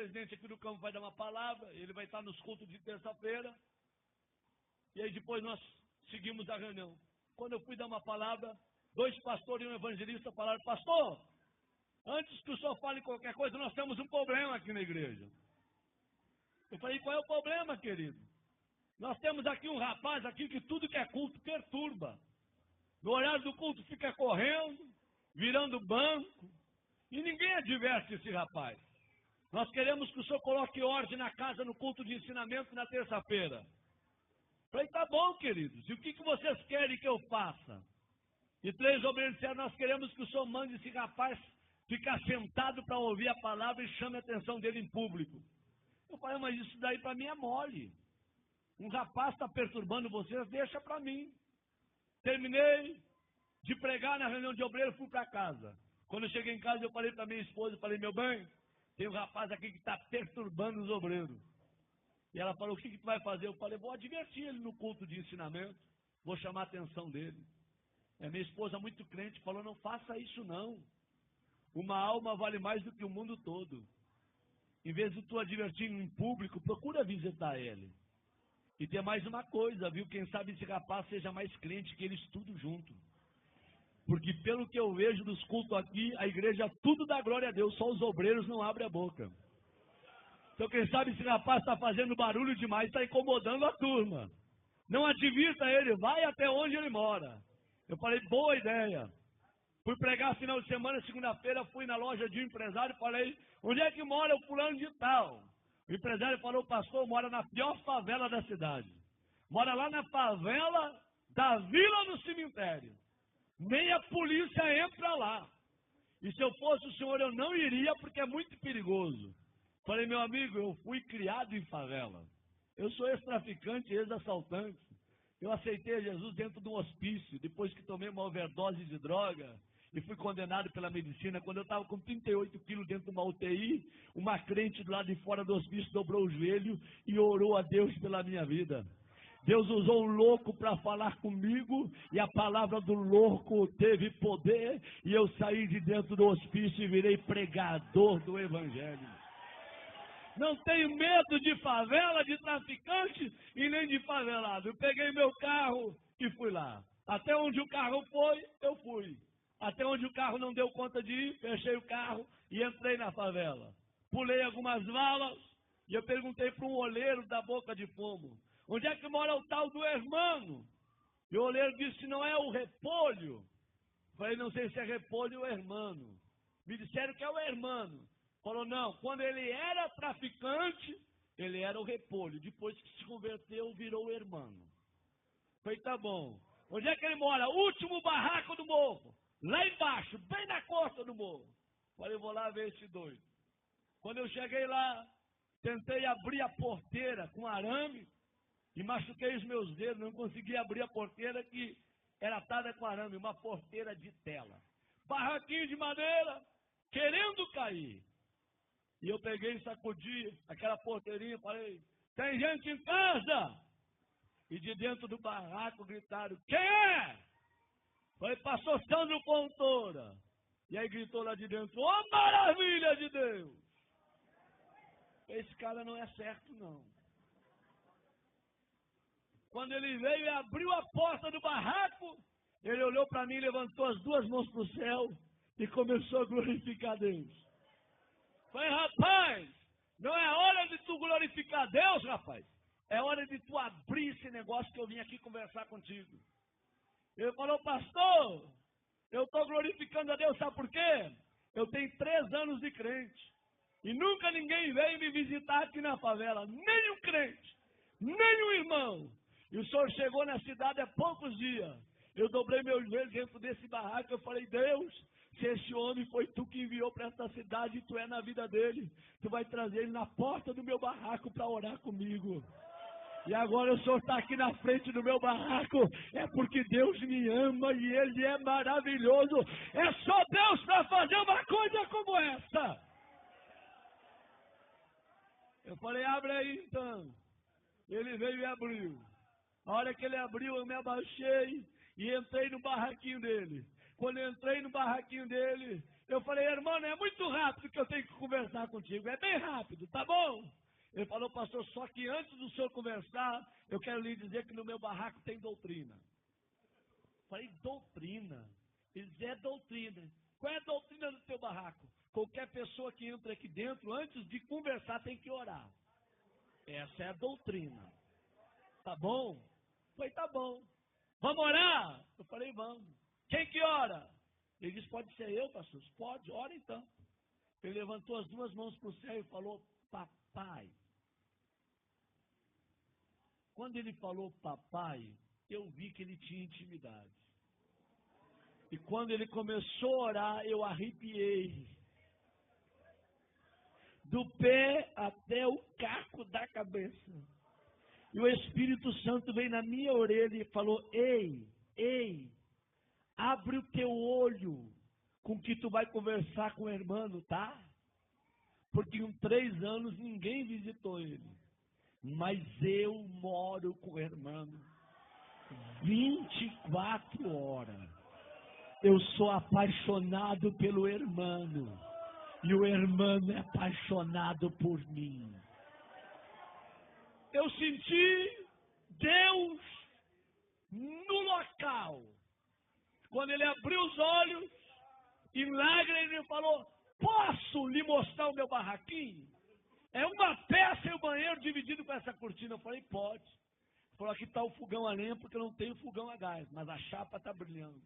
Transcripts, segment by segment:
presidente aqui do campo vai dar uma palavra, ele vai estar nos cultos de terça-feira, e aí depois nós seguimos a reunião. Quando eu fui dar uma palavra, 2 pastores e um evangelista falaram: pastor, antes que o senhor fale qualquer coisa, nós temos um problema aqui na igreja. Eu falei: qual é o problema, querido? Nós temos aqui um rapaz aqui que tudo que é culto perturba. No horário do culto fica correndo, virando banco, e ninguém adverte esse rapaz. Nós queremos que o senhor coloque ordem na casa, no culto de ensinamento na terça-feira. Falei: tá bom, queridos, e o que vocês querem que eu faça? E 3 obreiros disseram: nós queremos que o senhor mande esse rapaz ficar sentado para ouvir a palavra e chame a atenção dele em público. Eu falei: mas isso daí para mim é mole. Um rapaz está perturbando vocês, deixa para mim. Terminei de pregar na reunião de obreiro, fui para casa. Quando eu cheguei em casa, eu falei para minha esposa, falei: meu bem, tem um rapaz aqui que está perturbando os obreiros. E ela falou: o que tu vai fazer? Eu falei: vou advertir ele no culto de ensinamento, vou chamar a atenção dele. E a minha esposa, muito crente, falou: não faça isso não. Uma alma vale mais do que o mundo todo. Em vez de tu advertir em público, procura visitar ele. E tem mais uma coisa, viu? Quem sabe esse rapaz seja mais crente que eles tudo junto. Porque pelo que eu vejo dos cultos aqui, a igreja tudo dá glória a Deus, só os obreiros não abrem a boca. Então quem sabe esse rapaz está fazendo barulho demais, está incomodando a turma. Não advirta ele, vai até onde ele mora. Eu falei: boa ideia. Fui pregar final de semana, segunda-feira, fui na loja de um empresário e falei: onde é que mora o fulano de tal? O empresário falou: pastor, mora na pior favela da cidade. Mora lá na favela da Vila do Cemitério. Nem a polícia entra lá. E se eu fosse o senhor, eu não iria, porque é muito perigoso. Falei: meu amigo, eu fui criado em favela. Eu sou ex-traficante, ex-assaltante. Eu aceitei Jesus dentro de um hospício, depois que tomei uma overdose de droga e fui condenado pela medicina. Quando eu estava com 38 quilos dentro de uma UTI, uma crente do lado de fora do hospício dobrou o joelho e orou a Deus pela minha vida. Deus usou um louco para falar comigo, e a palavra do louco teve poder, e eu saí de dentro do hospício e virei pregador do evangelho. Não tenho medo de favela, de traficante e nem de favelado. Eu peguei meu carro e fui lá. Até onde o carro foi, eu fui. Até onde o carro não deu conta de ir, fechei o carro e entrei na favela. Pulei algumas valas e eu perguntei para um oleiro da Boca de Fumo: onde é que mora o tal do hermano? E o oleiro disse: não é o Repolho? Falei: não sei se é Repolho ou hermano. Me disseram que é o hermano. Falou: não, quando ele era traficante, ele era o Repolho. Depois que se converteu, virou o hermano. Falei: tá bom. Onde é que ele mora? Último barraco do morro. Lá embaixo, bem na costa do morro. Falei: vou lá ver esse doido. Quando eu cheguei lá, tentei abrir a porteira com arame e machuquei os meus dedos. Não consegui abrir a porteira, que era atada com arame, uma porteira de tela. Barraquinho de madeira, querendo cair. E eu peguei e sacudi aquela porteirinha e falei: tem gente em casa? E de dentro do barraco gritaram: quem é? Falei: pastor Sandro Fontoura. E aí gritou lá de dentro: ô maravilha de Deus! Esse cara não é certo não. Quando ele veio e abriu a porta do barraco, ele olhou para mim, levantou as 2 mãos para o céu e começou a glorificar Deus. Falei: rapaz, não é hora de tu glorificar Deus, rapaz. É hora de tu abrir esse negócio que eu vim aqui conversar contigo. Ele falou: pastor, eu estou glorificando a Deus, sabe por quê? Eu tenho 3 anos de crente e nunca ninguém veio me visitar aqui na favela, nem um crente, nem um irmão. E o senhor chegou na cidade há poucos dias. Eu dobrei meu joelho dentro desse barraco. Eu falei: Deus, se esse homem foi tu que enviou para essa cidade e tu é na vida dele, tu vai trazer ele na porta do meu barraco para orar comigo. E agora o senhor está aqui na frente do meu barraco, é porque Deus me ama e Ele é maravilhoso. É só Deus para fazer uma coisa como essa. Eu falei: abre aí então. Ele veio e abriu. A hora que ele abriu, eu me abaixei e entrei no barraquinho dele. Quando eu entrei no barraquinho dele, Eu falei, irmão, é muito rápido que eu tenho que conversar contigo. É bem rápido, tá bom? Ele falou, pastor, só que antes do senhor conversar, eu quero lhe dizer que no meu barraco tem doutrina. Eu falei, doutrina? Ele disse, é doutrina. Qual é a doutrina do teu barraco? Qualquer pessoa que entra aqui dentro, antes de conversar, tem que orar. Essa é a doutrina. Tá bom? Eu falei, tá bom. Vamos orar? Eu falei, vamos. Quem que ora? Ele disse, pode ser eu, pastor? Pode, ora então. Ele levantou as duas mãos para o céu e falou, papai. Quando ele falou papai, eu vi que ele tinha intimidade. E quando ele começou a orar, eu arrepiei. Do pé até o caco da cabeça. E o Espírito Santo veio na minha orelha e falou, ei, abre o teu olho com que tu vai conversar com o irmão, tá? Porque em 3 anos ninguém visitou ele. Mas eu moro com o irmão 24 horas. Eu sou apaixonado pelo irmão. E o irmão é apaixonado por mim. Eu senti Deus no local. Quando ele abriu os olhos, em lágrimas ele me falou, posso lhe mostrar o meu barraquinho? É uma peça e o banheiro dividido com essa cortina. Eu falei, pode. Ele falou, aqui está o fogão a lenha, porque eu não tenho fogão a gás, mas a chapa está brilhando.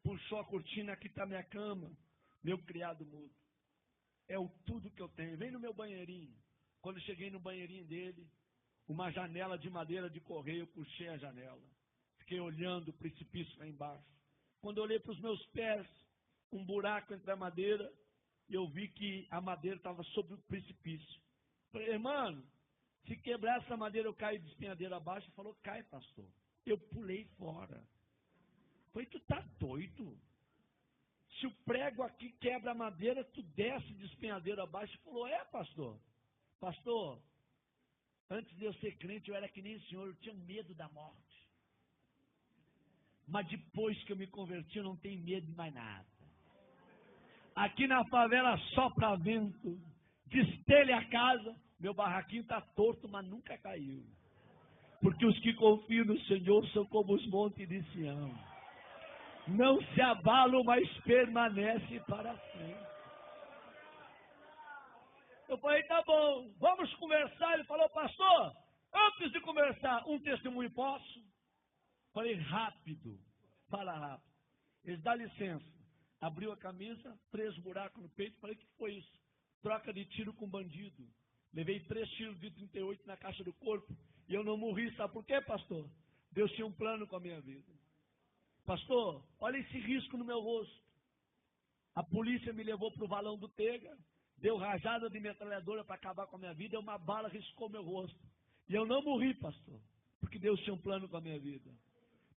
Puxou a cortina, aqui está minha cama, meu criado mudo. É o tudo que eu tenho. Vem no meu banheirinho. Quando eu cheguei no banheirinho dele, uma janela de madeira de correio, eu puxei a janela. Fiquei olhando o precipício lá embaixo. Quando eu olhei para os meus pés, um buraco entre a madeira, eu vi que a madeira estava sobre o precipício. Falei, irmão, se quebrar essa madeira eu caio de espinhadeira abaixo. Ele falou, cai, pastor. Eu pulei fora. Falei, tu tá doido? Se o prego aqui quebra a madeira, tu desce de espinhadeira abaixo. Ele falou, é, pastor. Pastor, antes de eu ser crente, eu era que nem o senhor, eu tinha medo da morte. Mas depois que eu me converti, eu não tenho medo de mais nada. Aqui na favela sopra vento, destelha a casa, meu barraquinho está torto, mas nunca caiu. Porque os que confiam no Senhor são como os montes de Sião. Não se abalam, mas permanecem para sempre. Eu falei, tá bom, vamos conversar. Ele falou, pastor, antes de conversar, um testemunho posso? Falei, rápido, fala rápido. Eles dá licença. Abriu a camisa, 3 buracos no peito. Falei, o que foi isso? Troca de tiro com bandido. Levei 3 tiros de 38 na caixa do corpo. E eu não morri, sabe por quê, pastor? Deus tinha um plano com a minha vida. Pastor, olha esse risco no meu rosto. A polícia me levou para o valão do Tega. Deu rajada de metralhadora para acabar com a minha vida. E uma bala riscou meu rosto. E eu não morri, pastor. Porque Deus tinha um plano com a minha vida.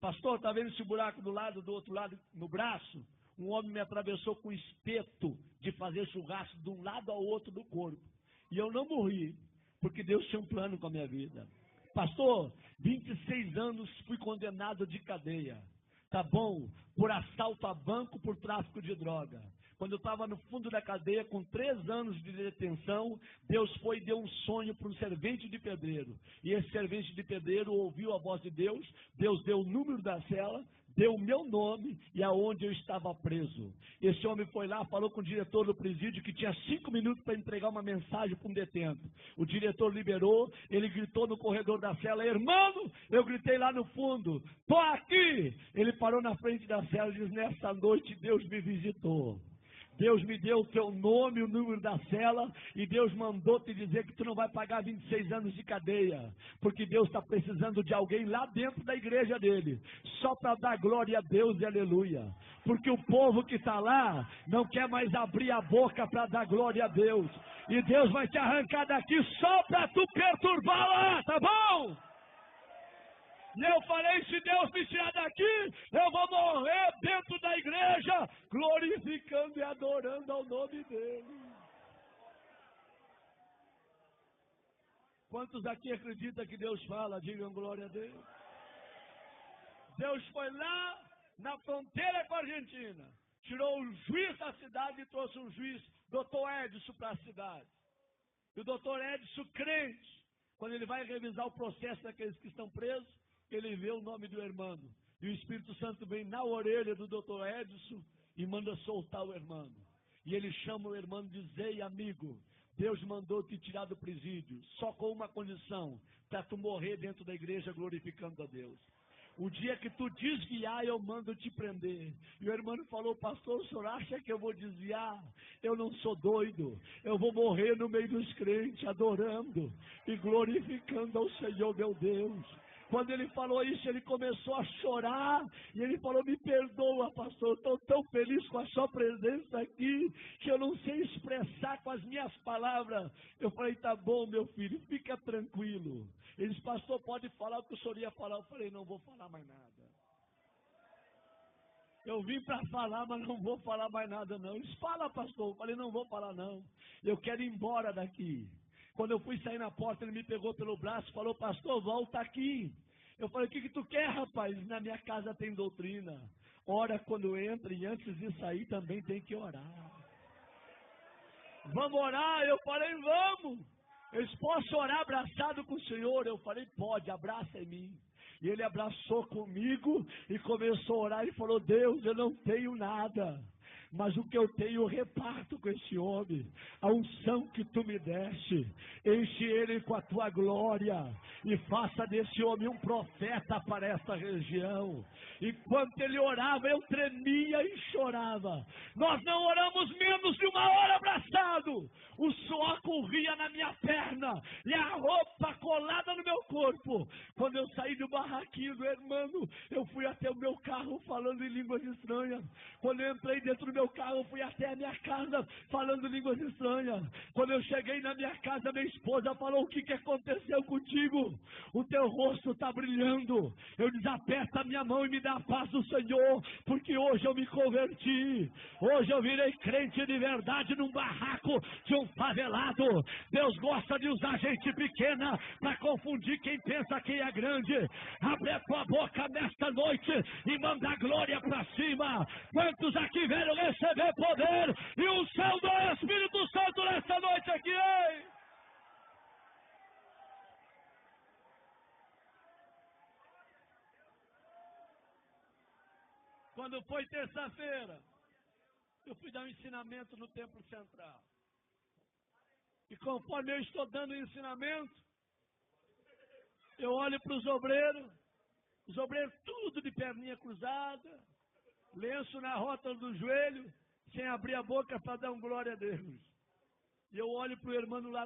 Pastor, está vendo esse buraco do outro lado, no braço? Um homem me atravessou com espeto de fazer churrasco de um lado ao outro do corpo. E eu não morri, porque Deus tinha um plano com a minha vida. Pastor, 26 anos fui condenado de cadeia. Tá bom? Por assalto a banco, por tráfico de droga. Quando eu estava no fundo da cadeia, com 3 anos de detenção, Deus foi e deu um sonho para um servente de pedreiro. E esse servente de pedreiro ouviu a voz de Deus, Deus deu o número da cela, deu o meu nome e aonde eu estava preso. Esse homem foi lá, falou com o diretor do presídio que tinha 5 minutos para entregar uma mensagem para um detento. O diretor liberou, ele gritou no corredor da cela, irmão, eu gritei lá no fundo, tô aqui. Ele parou na frente da cela e disse, nessa noite Deus me visitou. Deus me deu o teu nome, o número da cela, e Deus mandou te dizer que tu não vai pagar 26 anos de cadeia, porque Deus está precisando de alguém lá dentro da igreja dele, só para dar glória a Deus e aleluia, porque o povo que está lá não quer mais abrir a boca para dar glória a Deus, e Deus vai te arrancar daqui só para tu perturbar lá, tá bom? E eu falei, se Deus me tirar daqui, eu vou morrer dentro da igreja, glorificando e adorando ao nome dele. Quantos aqui acreditam que Deus fala? Digam glória a Deus. Deus foi lá na fronteira com a Argentina. tirou o juiz da cidade e trouxe um juiz, doutor Edson, para a cidade. E o doutor Edson, crente, quando ele vai revisar o processo daqueles que estão presos, ele vê o nome do irmão. E o Espírito Santo vem na orelha do doutor Edson e manda soltar o irmão. E ele chama o irmão e diz: ei, amigo, Deus mandou te tirar do presídio, só com uma condição, para tu morrer dentro da igreja glorificando a Deus. O dia que tu desviar, eu mando te prender. E o irmão falou: pastor, o senhor acha que eu vou desviar? Eu não sou doido. Eu vou morrer no meio dos crentes, adorando e glorificando ao Senhor meu Deus. Quando ele falou isso, ele começou a chorar. E ele falou: me perdoa, pastor, estou tão feliz com a sua presença aqui, que eu não sei expressar com as minhas palavras. Eu falei: tá bom, meu filho, fica tranquilo. Ele disse: pastor, pode falar o que o senhor ia falar. Eu falei: não vou falar mais nada. Eu vim para falar, mas não vou falar mais nada não. Ele disse: fala, pastor. Eu falei: não vou falar não. Eu quero ir embora daqui. Quando eu fui sair na porta, ele me pegou pelo braço e falou: pastor, volta aqui. Eu falei: o que tu quer, rapaz? Na minha casa tem doutrina. Ora quando entra, e antes de sair também tem que orar. Vamos orar? Eu falei: vamos. Eles posso orar abraçado com o Senhor? Eu falei: pode, abraça em mim. E ele abraçou comigo e começou a orar e falou: Deus, eu não tenho nada, mas o que eu tenho eu reparto com esse homem. A unção que tu me deste, enche ele com a tua glória e faça desse homem um profeta para esta região. Enquanto ele orava, eu tremia e chorava. Nós não oramos menos de uma hora abraçado. O suor corria na minha perna e a roupa colada no meu corpo. Quando eu saí do barraquinho do irmão, eu fui até o meu carro falando em línguas estranhas. Quando eu entrei dentro do meu carro, eu fui até a minha casa falando línguas estranhas. Quando eu cheguei na minha casa, minha esposa falou: o que aconteceu contigo? O teu rosto está brilhando. Eu disse: aperta a minha mão e me dá a paz do Senhor, porque hoje eu me converti. Hoje eu virei crente de verdade num barraco de um favelado. Deus gosta de usar gente pequena para confundir quem pensa que é grande. Abre a tua boca nesta noite e manda glória para cima. Quantos aqui vieram receber poder e o céu do Espírito Santo nesta noite aqui, hein? Quando foi terça-feira, eu fui dar um ensinamento no Templo Central. E conforme eu estou dando o ensinamento, eu olho para os obreiros tudo de perninha cruzada, lenço na rótula do joelho, sem abrir a boca para dar glória a Deus. E eu olho para o irmão lá